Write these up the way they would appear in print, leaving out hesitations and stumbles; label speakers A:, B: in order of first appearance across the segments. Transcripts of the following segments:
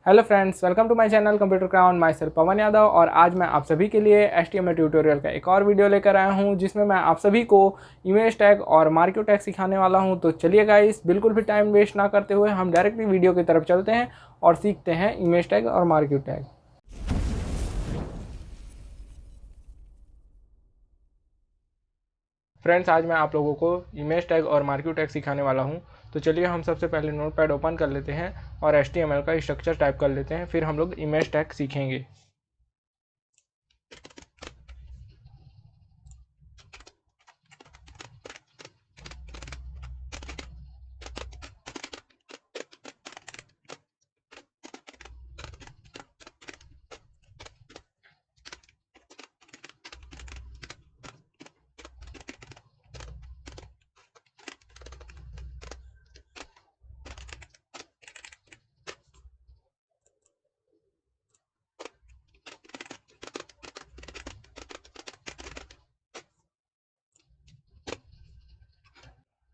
A: Hello friends, welcome to my channel computer crown. Myself Pawan Yadav और आज मैं आप सभी के लिए HTML ट्यूटोरियल का एक और वीडियो लेकर आया हूं जिसमें मैं आप सभी को इमेज टैग और मार्क्यू टैग सिखाने वाला हूं। तो चलिए गाइस, बिल्कुल भी टाइम वेस्ट ना करते हुए हम डायरेक्टली वीडियो की तरफ चलते हैं और सीखते हैं इमेज टैग और मार्क्यू टैग। फ्रेंड्स, आज मैं आप लोगों को इमेज टैग और मार्क्यू टैग सिखाने वाला हूं। तो चलिए हम सबसे पहले नोटपैड ओपन कर लेते हैं और HTML का स्ट्रक्चर टाइप कर लेते हैं, फिर हम लोग इमेज टैग सीखेंगे।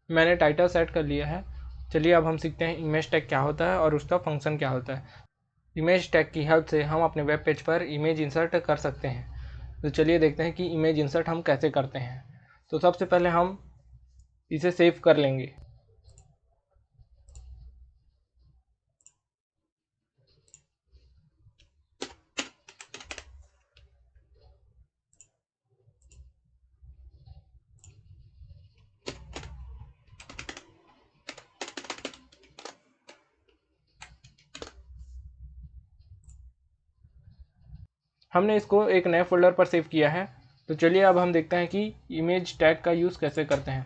A: मैंने टाइटल सेट कर लिया है। चलिए अब हम सीखते हैं इमेज टैग क्या होता है और उसका फंक्शन क्या होता है। इमेज टैग की हेल्प से हम अपने वेब पेज पर इमेज इंसर्ट कर सकते हैं। तो चलिए देखते हैं कि इमेज इंसर्ट हम कैसे करते हैं। तो सबसे पहले हम इसे सेव कर लेंगे। हमने इसको एक नए फोल्डर पर सेव किया है। तो चलिए अब हम देखते हैं कि इमेज टैग का यूज़ कैसे करते हैं।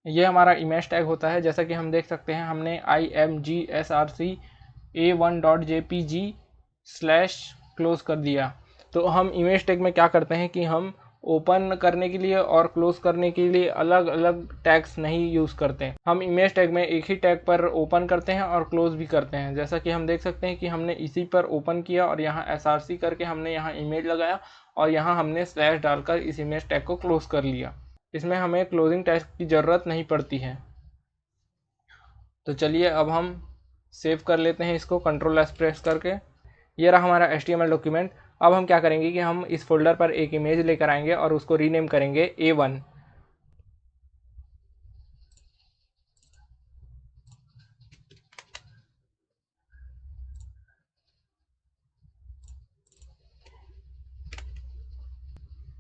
A: ये हमारा इमेज टैग होता है। जैसा कि हम देख सकते हैं, हमने imgsrca1.jpg स्लैश क्लोज कर दिया। तो हम इमेज टैग में क्या करते हैं कि हम ओपन करने के लिए और क्लोज करने के लिए अलग अलग टैग्स नहीं यूज़ करते हैं। हम इमेज टैग में एक ही टैग पर ओपन करते हैं और क्लोज भी करते हैं। जैसा कि हम देख सकते हैं कि हमने इसी पर ओपन किया और यहाँ src करके हमने यहाँ इमेज लगाया और यहाँ हमने स्लैश डालकर इस इमेज टैग को क्लोज कर लिया। इसमें हमें क्लोजिंग टैग की ज़रूरत नहीं पड़ती है। तो चलिए अब हम सेव कर लेते हैं इसको Ctrl+S प्रेस करके। ये रहा हमारा HTML डॉक्यूमेंट। अब हम क्या करेंगे कि हम इस फोल्डर पर एक इमेज लेकर आएंगे और उसको रीनेम करेंगे A1।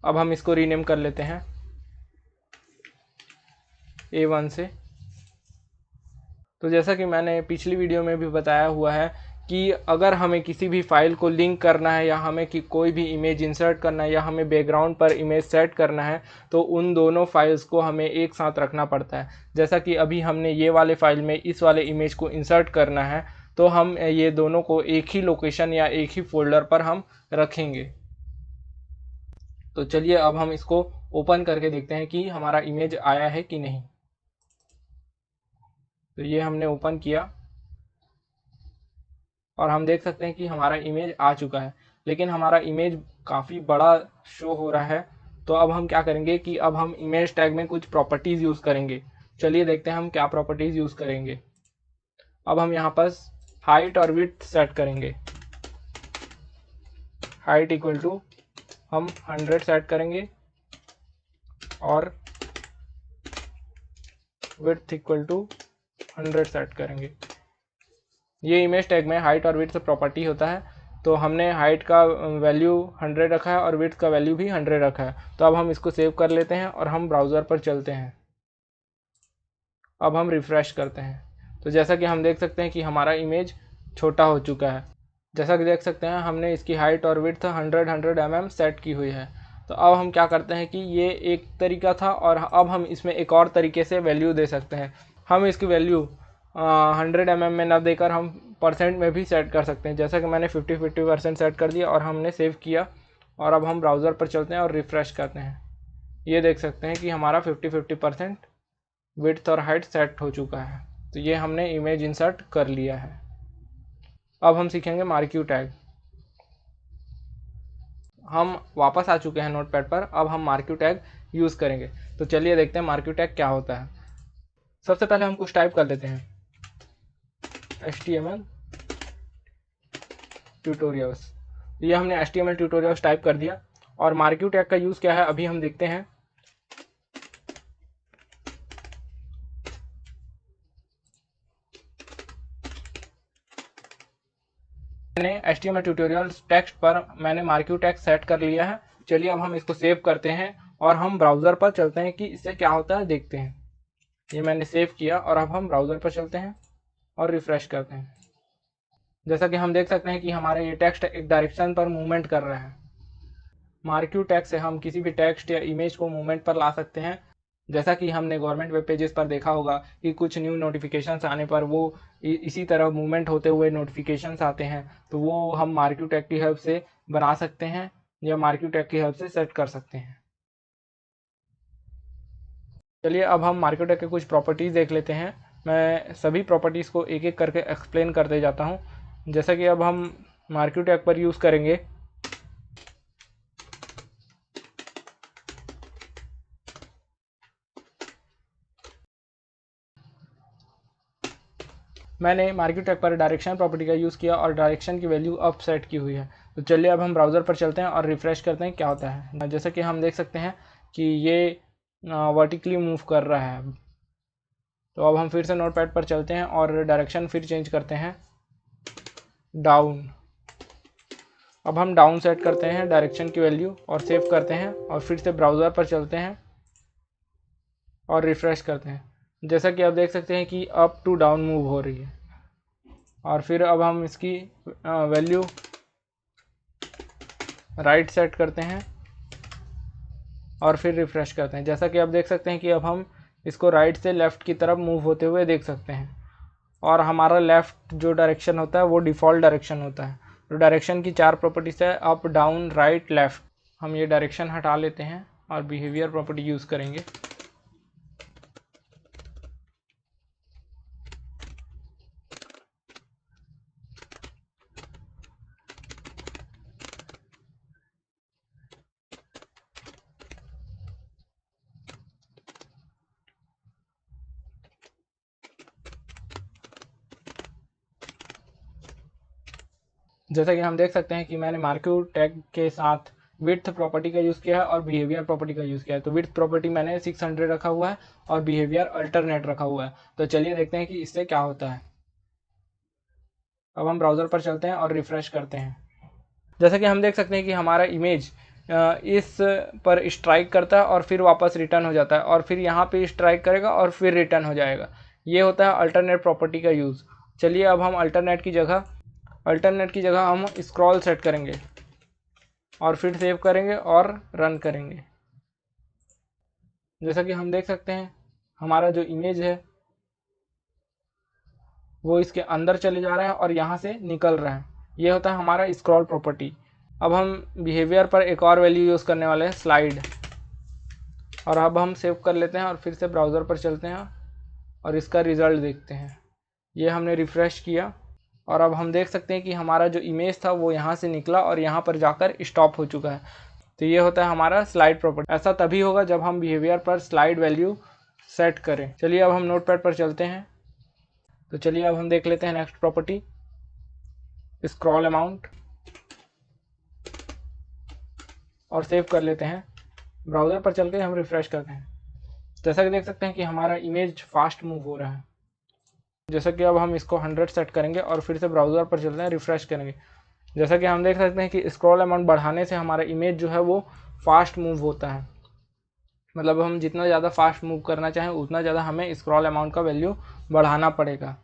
A: अब हम इसको रीनेम कर लेते हैं A1 से। तो जैसा कि मैंने पिछली वीडियो में भी बताया हुआ है कि अगर हमें किसी भी फाइल को लिंक करना है या हमें कि कोई भी इमेज इंसर्ट करना है या हमें बैकग्राउंड पर इमेज सेट करना है, तो उन दोनों फाइल्स को हमें एक साथ रखना पड़ता है। जैसा कि अभी हमने ये वाले फाइल में इस वाले इमेज को इंसर्ट करना है, तो हम ये दोनों को एक ही लोकेशन या एक ही फोल्डर पर हम रखेंगे। तो चलिए अब हम इसको ओपन करके देखते हैं कि हमारा इमेज आया है कि नहीं। तो ये हमने ओपन किया और हम देख सकते हैं कि हमारा इमेज आ चुका है, लेकिन हमारा इमेज काफ़ी बड़ा शो हो रहा है। तो अब हम क्या करेंगे कि अब हम इमेज टैग में कुछ प्रॉपर्टीज़ यूज़ करेंगे। चलिए देखते हैं हम क्या प्रॉपर्टीज़ यूज़ करेंगे। अब हम यहाँ पर हाइट और विड्थ सेट करेंगे। हाइट इक्वल टू हम 100 सेट करेंगे और विड्थ इक्वल टू 100 सेट करेंगे। ये इमेज टैग में हाइट और विड्थ प्रॉपर्टी होता है। तो हमने हाइट का वैल्यू 100 रखा है और विड्थ का वैल्यू भी 100 रखा है। तो अब हम इसको सेव कर लेते हैं और हम ब्राउज़र पर चलते हैं। अब हम रिफ़्रेश करते हैं। तो जैसा कि हम देख सकते हैं कि हमारा इमेज छोटा हो चुका है। जैसा कि देख सकते हैं, हमने इसकी हाइट और विड्थ 100 mm सेट की हुई है। तो अब हम क्या करते हैं कि ये एक तरीका था और अब हम इसमें एक और तरीके से वैल्यू दे सकते हैं। हम इसकी वैल्यू 100 mm में ना देकर हम परसेंट में भी सेट कर सकते हैं। जैसा कि मैंने 50-50% सेट कर दिया और हमने सेव किया। और अब हम ब्राउज़र पर चलते हैं और रिफ़्रेश करते हैं। ये देख सकते हैं कि हमारा 50-50% विड्थ और हाइट सेट हो चुका है। तो ये हमने इमेज इंसर्ट कर लिया है। अब हम सीखेंगे मार्क्यू टैग। हम वापस आ चुके हैं नोटपैड पर। अब हम मार्क्यू टैग यूज़ करेंगे। तो चलिए देखते हैं मार्क्यू टैग क्या होता है। सबसे पहले हम कुछ टाइप कर लेते हैं, HTML ट्यूटोरियल्स। ये हमने HTML ट्यूटोरियल्स टाइप कर दिया। और मार्क्यू टैग का यूज़ क्या है अभी हम देखते हैं। मैंने HTML ट्यूटोरियल्स टेक्स्ट पर मैंने मार्क्यू टैग सेट कर लिया है। चलिए अब हम इसको सेव करते हैं और हम ब्राउज़र पर चलते हैं कि इससे क्या होता है देखते हैं। ये मैंने सेव किया और अब हम ब्राउज़र पर चलते हैं और रिफ़्रेश करते हैं। जैसा कि हम देख सकते हैं कि हमारा ये टेक्स्ट एक डायरेक्शन पर मूवमेंट कर रहा है। मार्क्यू टैग से हम किसी भी टेक्स्ट या इमेज को मूवमेंट पर ला सकते हैं। जैसा कि हमने गवर्नमेंट वेब पेजेस पर देखा होगा कि कुछ न्यू नोटिफिकेशंस आने पर वो इसी तरह मूवमेंट होते हुए नोटिफिकेशंस आते हैं, तो वो हम मार्क्यू टैग की हेल्प से बना सकते हैं या मार्क्यू टैग की हेल्प से सेट कर सकते हैं। चलिए अब हम मार्क्यू टैग के कुछ प्रॉपर्टीज़ देख लेते हैं। मैं सभी प्रॉपर्टीज़ को एक एक करके एक्सप्लेन करते जाता हूँ। जैसा कि अब हम मार्क्यू टैग पर यूज़ करेंगे, मैंने मार्क्यू टैग पर डायरेक्शन प्रॉपर्टी का यूज़ किया और डायरेक्शन की वैल्यू अप सेट की हुई है। तो चलिए अब हम ब्राउज़र पर चलते हैं और रिफ़्रेश करते हैं क्या होता है। जैसा कि हम देख सकते हैं कि ये वर्टिकली मूव कर रहा है। तो अब हम फिर से नोटपैड पर चलते हैं और डायरेक्शन फिर चेंज करते हैं, डाउन। अब हम डाउन सेट करते हैं डायरेक्शन की वैल्यू और सेव करते हैं और फिर से ब्राउज़र पर चलते हैं और रिफ़्रेश करते हैं। जैसा कि आप देख सकते हैं कि अप टू डाउन मूव हो रही है। और फिर अब हम इसकी वैल्यू राइट सेट करते हैं और फिर रिफ़्रेश करते हैं। जैसा कि आप देख सकते हैं कि अब हम इसको राइट से लेफ़्ट की तरफ मूव होते हुए देख सकते हैं। और हमारा लेफ़्ट जो डायरेक्शन होता है वो डिफ़ॉल्ट डायरेक्शन होता है। तो डायरेक्शन की 4 प्रॉपर्टीज़ है, अप, डाउन, राइट, लेफ़्ट। हम ये डायरेक्शन हटा लेते हैं और बिहेवियर प्रॉपर्टी यूज़ करेंगे। जैसा कि हम देख सकते हैं कि मैंने मार्क्यू टैग के साथ विड्थ प्रॉपर्टी का यूज़ किया है और बिहेवियर प्रॉपर्टी का यूज़ किया है। तो विड्थ प्रॉपर्टी मैंने 600 रखा हुआ है और बिहेवियर अल्टरनेट रखा हुआ है। तो चलिए देखते हैं कि इससे क्या होता है। अब हम ब्राउज़र पर चलते हैं और रिफ़्रेश करते हैं। जैसा कि हम देख सकते हैं कि हमारा इमेज इस पर स्ट्राइक करता है और फिर वापस रिटर्न हो जाता है और फिर यहाँ पे स्ट्राइक करेगा और फिर रिटर्न हो जाएगा। ये होता है अल्टरनेट प्रॉपर्टी का यूज़। चलिए अब हम अल्टरनेट की जगह हम स्क्रॉल सेट करेंगे और फिर सेव करेंगे और रन करेंगे। जैसा कि हम देख सकते हैं हमारा जो इमेज है वो इसके अंदर चले जा रहा है और यहाँ से निकल रहा है। ये होता है हमारा स्क्रॉल प्रॉपर्टी। अब हम बिहेवियर पर एक और वैल्यू यूज़ करने वाले हैं, स्लाइड। और अब हम सेव कर लेते हैं और फिर से ब्राउज़र पर चलते हैं और इसका रिज़ल्ट देखते हैं। ये हमने रिफ़्रेश किया और अब हम देख सकते हैं कि हमारा जो इमेज था वो यहाँ से निकला और यहाँ पर जाकर स्टॉप हो चुका है। तो ये होता है हमारा स्लाइड प्रॉपर्टी। ऐसा तभी होगा जब हम बिहेवियर पर स्लाइड वैल्यू सेट करें। चलिए अब हम नोटपैड पर चलते हैं। तो चलिए अब हम देख लेते हैं नेक्स्ट प्रॉपर्टी, स्क्रॉल अमाउंट, और सेव कर लेते हैं। ब्राउज़र पर चल के हम रिफ़्रेश करते हैं। जैसा कि देख सकते हैं कि हमारा इमेज फास्ट मूव हो रहा है। जैसा कि अब हम इसको 100 सेट करेंगे और फिर से ब्राउज़र पर चलते हैं, रिफ़्रेश करेंगे। जैसा कि हम देख सकते हैं कि स्क्रॉल अमाउंट बढ़ाने से हमारा इमेज जो है वो फास्ट मूव होता है। मतलब हम जितना ज़्यादा फास्ट मूव करना चाहें उतना ज़्यादा हमें स्क्रॉल अमाउंट का वैल्यू बढ़ाना पड़ेगा।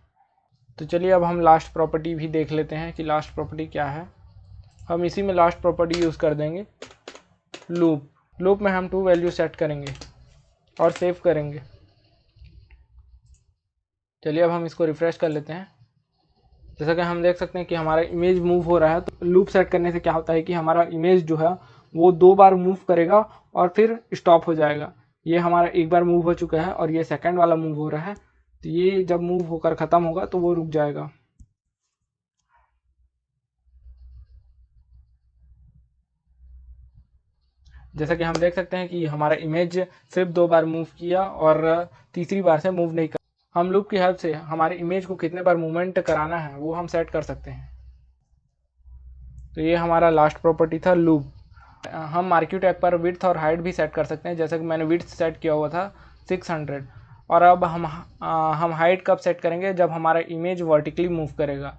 A: तो चलिए अब हम लास्ट प्रॉपर्टी भी देख लेते हैं कि लास्ट प्रॉपर्टी क्या है। हम इसी में लास्ट प्रॉपर्टी यूज़ कर देंगे, लूप में हम 2 वैल्यू सेट करेंगे और सेव करेंगे। चलिए अब हम इसको रिफ़्रेश कर लेते हैं। जैसा कि हम देख सकते हैं कि हमारा इमेज मूव हो रहा है। तो लूप सेट करने से क्या होता है कि हमारा इमेज जो है वो 2 बार मूव करेगा और फिर स्टॉप हो जाएगा। ये हमारा एक बार मूव हो चुका है और ये सेकंड वाला मूव हो रहा है। तो ये जब मूव होकर ख़त्म होगा तो वो रुक जाएगा। जैसा कि हम देख सकते हैं कि हमारा इमेज सिर्फ 2 बार मूव किया और तीसरी बार से मूव नहीं कर। हम लूप की हेल्प से हमारे इमेज को कितने बार मूवमेंट कराना है वो हम सेट कर सकते हैं। तो ये हमारा लास्ट प्रॉपर्टी था लूप। हम मार्क्यू टैग पर विड्थ और हाइट भी सेट कर सकते हैं, जैसा कि मैंने विड्थ सेट किया हुआ था 600। और अब हम हाइट कब सेट करेंगे, जब हमारा इमेज वर्टिकली मूव करेगा।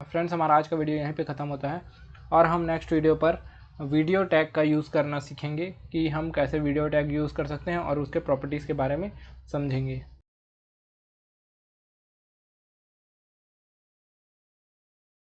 A: फ्रेंड्स, हमारा आज का वीडियो यहीं पे ख़त्म होता है और हम नेक्स्ट वीडियो पर वीडियो टैग का यूज़ करना सीखेंगे कि हम कैसे वीडियो टैग यूज़ कर सकते हैं और उसके प्रॉपर्टीज़ के बारे में समझेंगे।